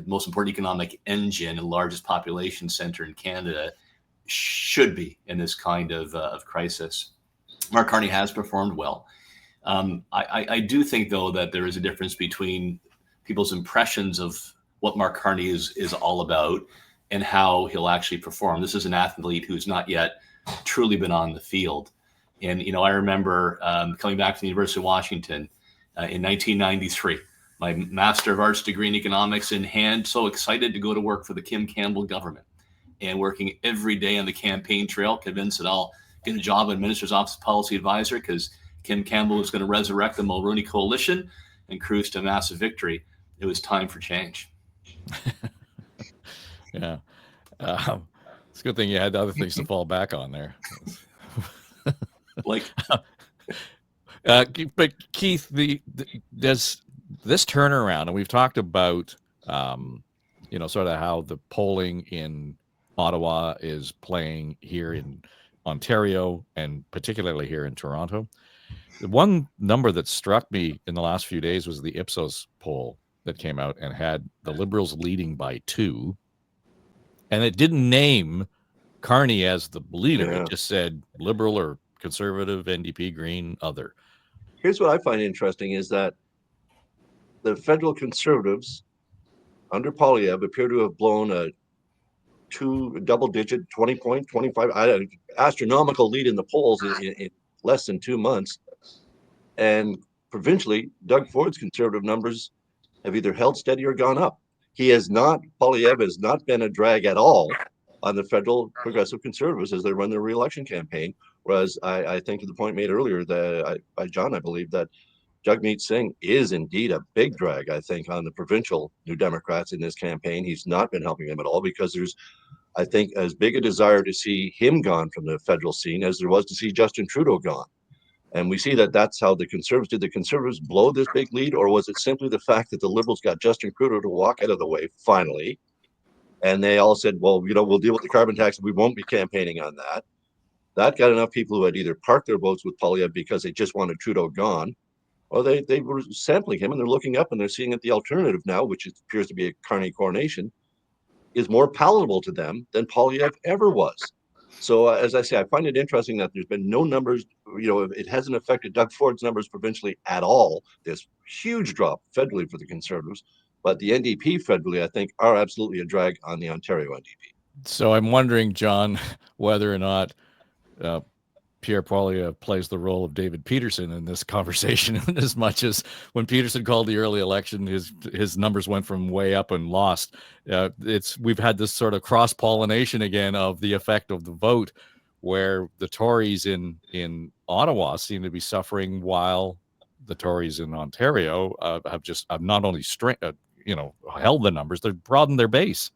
most important economic engine and largest population center in Canada should be in this kind of crisis. Mark Carney has performed well. I do think, though, that there is a difference between people's impressions of what Mark Carney is all about and how he'll actually perform. This is an athlete who's not yet truly been on the field. And, I remember coming back to the University of Washington in 1993, my Master of Arts degree in economics in hand, so excited to go to work for the Kim Campbell government, and working every day on the campaign trail, convinced that I'll get a job in Minister's Office of Policy Advisor because Kim Campbell was going to resurrect the Mulroney coalition and cruise to massive victory. It was time for change. Yeah. It's a good thing you had other things to fall back on there. Like, but Keith, does this turnaround, and we've talked about, sort of how the polling in Ottawa is playing here in Ontario, and particularly here in Toronto. The one number that struck me in the last few days was the Ipsos poll that came out and had the Liberals leading by 2. And it didn't name Carney as the leader. Yeah. It just said Liberal or Conservative, NDP, Green, other. Here's what I find interesting is that the federal Conservatives under Poilievre appear to have blown a double-digit 20-point, 25 astronomical lead in the polls in less than 2 months. And provincially, Doug Ford's Conservative numbers have either held steady or gone up. Poilievre has not been a drag at all on the federal Progressive Conservatives as they run their re-election campaign. Whereas I think to the point made earlier by John, I believe that Jagmeet Singh is indeed a big drag, I think, on the provincial New Democrats in this campaign. He's not been helping them at all, because there's, I think, as big a desire to see him gone from the federal scene as there was to see Justin Trudeau gone. And we see that that's how the Conservatives, did the Conservatives blow this big lead, or was it simply the fact that the Liberals got Justin Trudeau to walk out of the way finally? And they all said, well, we'll deal with the carbon tax, and we won't be campaigning on that. That got enough people who had either parked their votes with Poilievre because they just wanted Trudeau gone, or they were sampling him and they're looking up and they're seeing that the alternative now, which appears to be a Carney coronation, is more palatable to them than Poilievre ever was. So as I say, I find it interesting that there's been no numbers, it hasn't affected Doug Ford's numbers provincially at all. This huge drop federally for the Conservatives, but the NDP federally, I think, are absolutely a drag on the Ontario NDP. So I'm wondering, John, whether or not Pierre Poilievre plays the role of David Peterson in this conversation, as much as when Peterson called the early election, his numbers went from way up and lost. We've had this sort of cross-pollination again of the effect of the vote, where the Tories in Ottawa seem to be suffering while the Tories in Ontario have not only held the numbers, they've broadened their base.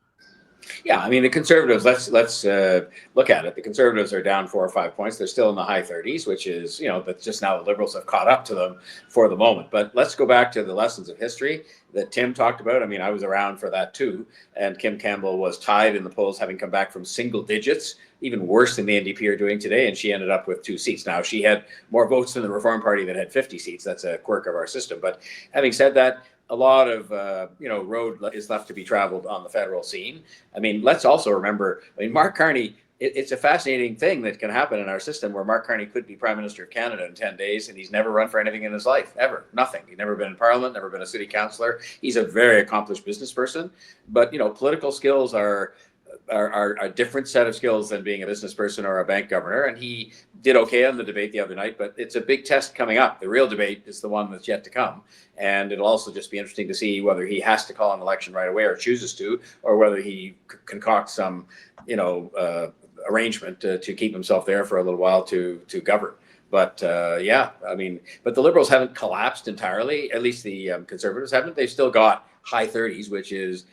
Yeah, I mean, the Conservatives, let's look at it. The Conservatives are down 4 or 5 points. They're still in the high 30s, which is, but just now the Liberals have caught up to them for the moment. But let's go back to the lessons of history that Tim talked about. I mean, I was around for that too. And Kim Campbell was tied in the polls, having come back from single digits, even worse than the NDP are doing today. And she ended up with 2 seats. Now, she had more votes than the Reform Party that had 50 seats. That's a quirk of our system. But having said that, a lot of road is left to be traveled on the federal scene. I mean, let's also remember, Mark Carney, it's a fascinating thing that can happen in our system where Mark Carney could be Prime Minister of Canada in 10 days and he's never run for anything in his life, ever, nothing. He's never been in Parliament, never been a city councillor. He's a very accomplished business person, but political skills are a different set of skills than being a business person or a bank governor. And he did okay on the debate the other night, but it's a big test coming up. The real debate is the one that's yet to come. And it'll also just be interesting to see whether he has to call an election right away or chooses to, or whether he concocts some, arrangement to keep himself there for a little while to govern. But but the Liberals haven't collapsed entirely. At least the Conservatives haven't. They've still got high 30s, which is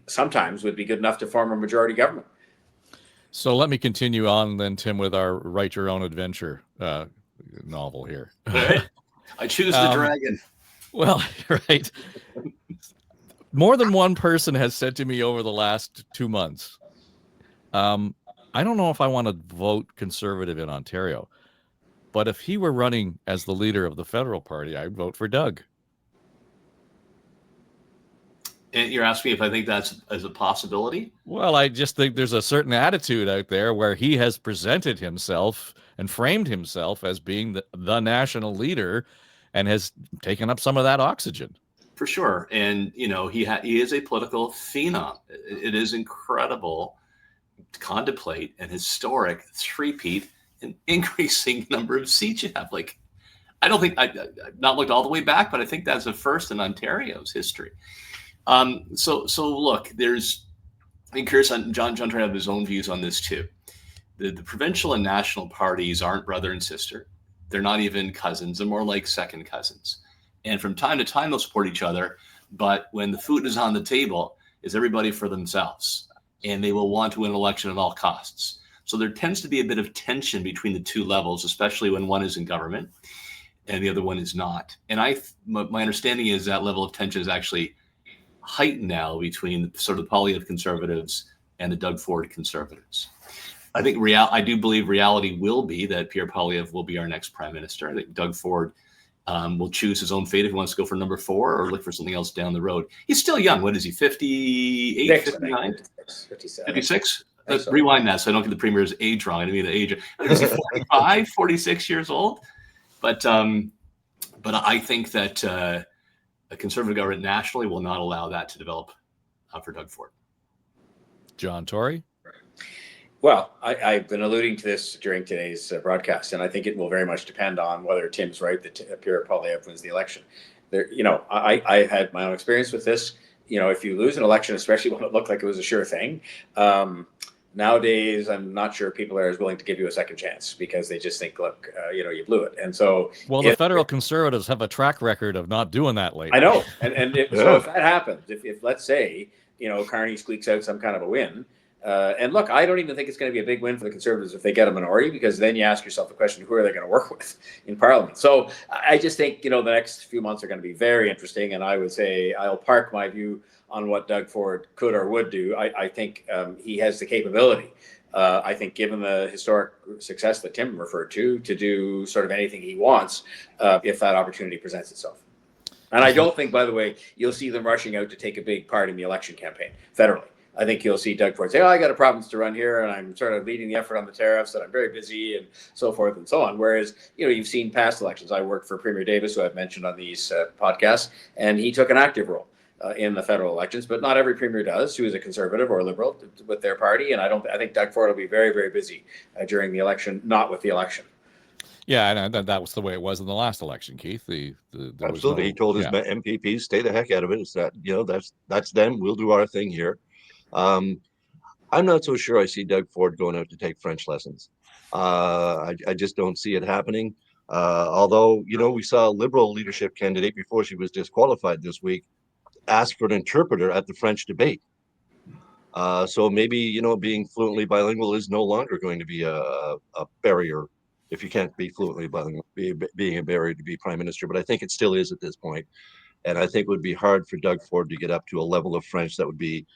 sometimes would be good enough to form a majority government. So let me continue on then, Tim, with our Write Your Own Adventure novel here. Right. I choose the dragon. Well, right. More than one person has said to me over the last 2 months, I don't know if I want to vote Conservative in Ontario, but if he were running as the leader of the federal party, I'd vote for Doug. And you're asking me if I think that's as a possibility? Well, I just think there's a certain attitude out there where he has presented himself and framed himself as being the national leader and has taken up some of that oxygen. For sure. And, he is a political phenom. It is incredible to contemplate an historic three-peat and increasing number of seats you have. I don't think I've not looked all the way back, but I think that's a first in Ontario's history. So look, I'm curious on John trying to have his own views on this too. The provincial and national parties aren't brother and sister. They're not even cousins. They're more like second cousins. And from time to time, they'll support each other. But when the food is on the table, is everybody for themselves. And they will want to win an election at all costs. So there tends to be a bit of tension between the two levels, especially when one is in government and the other one is not. And my understanding is that level of tension is actually heightened now between sort of the Poilievre Conservatives and the Doug Ford Conservatives. I think I do believe reality will be that Pierre Poilievre will be our next prime minister. I think Doug Ford will choose his own fate if he wants to go for number 4 or look for something else down the road. He's still young. What is he, 58, 59? 56? Let's rewind that so I don't get the premier's age wrong. I didn't mean the age. Is he 45, 46 years old? But I think that a Conservative government nationally will not allow that to develop for Doug Ford. John Tory? Well, I've been alluding to this during today's broadcast, and I think it will very much depend on whether Tim's right that Pierre Poilievre wins the election. I had my own experience with this. If you lose an election, especially when it looked like it was a sure thing, nowadays I'm not sure people are as willing to give you a second chance because they just think, look, you blew it. And so, the federal Conservatives have a track record of not doing that lately. I know, so if that happens, if let's say Carney squeaks out some kind of a win. And look, I don't even think it's going to be a big win for the Conservatives if they get a minority, because then you ask yourself the question, who are they going to work with in Parliament? So I just think, the next few months are going to be very interesting. And I would say I'll park my view on what Doug Ford could or would do. I think he has the capability. I think given the historic success that Tim referred to do sort of anything he wants if that opportunity presents itself. And I don't think, by the way, you'll see them rushing out to take a big part in the election campaign federally. I think you'll see Doug Ford say, I got a province to run here, and I'm sort of leading the effort on the tariffs, and I'm very busy, and so forth and so on. Whereas, you've seen past elections. I worked for Premier Davis, who I've mentioned on these podcasts, and he took an active role in the federal elections, but not every premier does, who is a Conservative or a Liberal with their party. And I think Doug Ford will be very, very busy during the election, not with the election. Yeah, and that was the way it was in the last election, Keith. Absolutely. He told his MPPs, stay the heck out of it. It's that, that's them. We'll do our thing here. I'm not so sure I see Doug Ford going out to take French lessons. I just don't see it happening. Although, we saw a Liberal leadership candidate before she was disqualified this week ask for an interpreter at the French debate. So maybe, being fluently bilingual is no longer going to be a barrier if you can't be fluently bilingual, being a barrier to be prime minister. But I think it still is at this point. And I think it would be hard for Doug Ford to get up to a level of French that would be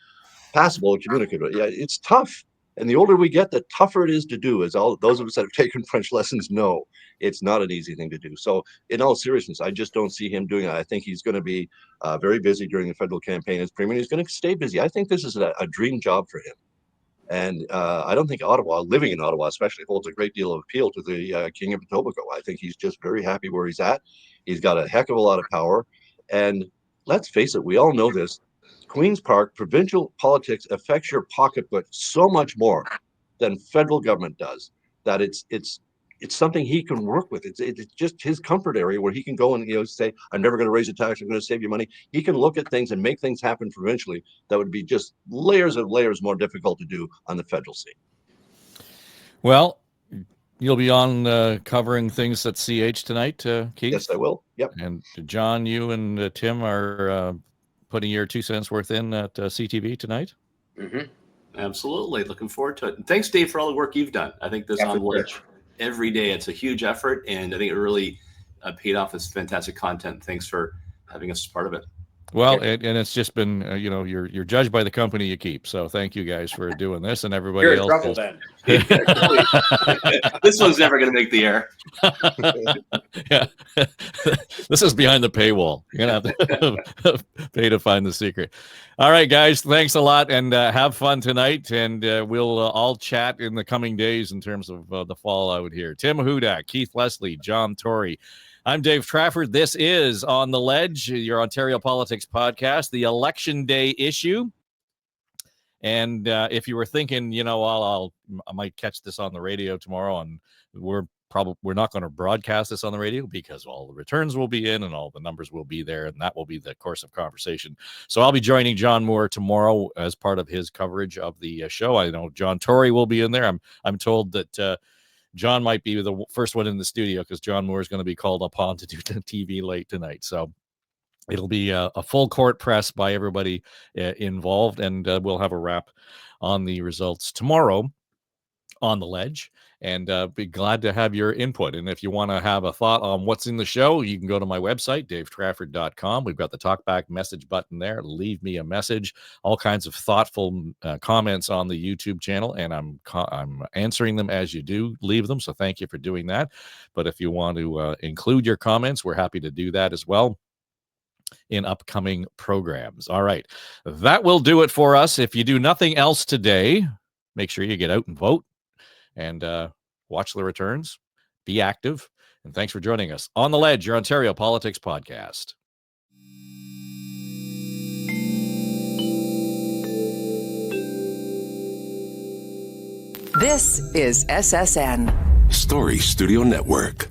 passable and communicable. Yeah, it's tough. And the older we get, the tougher it is to do. As all those of us that have taken French lessons know, it's not an easy thing to do. So in all seriousness, I just don't see him doing it. I think he's going to be very busy during the federal campaign as premier. He's going to stay busy. I think this is a dream job for him. And I don't think Ottawa, living in Ottawa especially, holds a great deal of appeal to the King of Etobicoke. I think he's just very happy where he's at. He's got a heck of a lot of power. And let's face it, we all know this. Queen's Park, provincial politics affects your pocketbook so much more than federal government does, that it's something he can work with. It's just his comfort area where he can go and say, I'm never going to raise a tax, I'm going to save you money. He can look at things and make things happen provincially that would be just layers and layers more difficult to do on the federal scene. Well, you'll be on covering things at CH tonight, Keith? Yes, I will. Yep. And John, you and Tim are putting your 2 cents worth in at CTV tonight? Mm-hmm. Absolutely. Looking forward to it. And thanks, Dave, for all the work you've done. I think this on Ledge every day, it's a huge effort, and I think it really paid off. It's fantastic content. Thanks for having us as part of it. Well, and it's just been, you're judged by the company you keep. So thank you guys for doing this, and everybody You're else. in trouble then. This one's never going to make the air. Yeah, this is behind the paywall. You're gonna have to pay to find the secret. All right, guys, thanks a lot, and have fun tonight. And we'll all chat in the coming days in terms of the fallout here. Tim Hudak, Keith Leslie, John Tory. I'm Dave Trafford. This is On the Ledge, your Ontario Politics podcast, the Election Day issue. And if you were thinking, I might catch this on the radio tomorrow, and we're not going to broadcast this on the radio because all the returns will be in and all the numbers will be there, and that will be the course of conversation. So I'll be joining John Moore tomorrow as part of his coverage of the show. I know John Tory will be in there. I'm told that John might be the first one in the studio because John Moore is going to be called upon to do the TV late tonight. So it'll be a full court press by everybody involved, and we'll have a wrap on the results tomorrow on the Ledge, and be glad to have your input. And if you want to have a thought on what's in the show, you can go to my website, davetrafford.com. We've got the talkback message button there. Leave me a message, all kinds of thoughtful comments on the YouTube channel, and I'm answering them as you do leave them, so thank you for doing that. But if you want to include your comments, we're happy to do that as well in upcoming programs. All right, that will do it for us. If you do nothing else today, make sure you get out and vote and watch the returns, be active, and thanks for joining us on The Ledge, your Ontario Politics podcast. This is SSN Story Studio Network.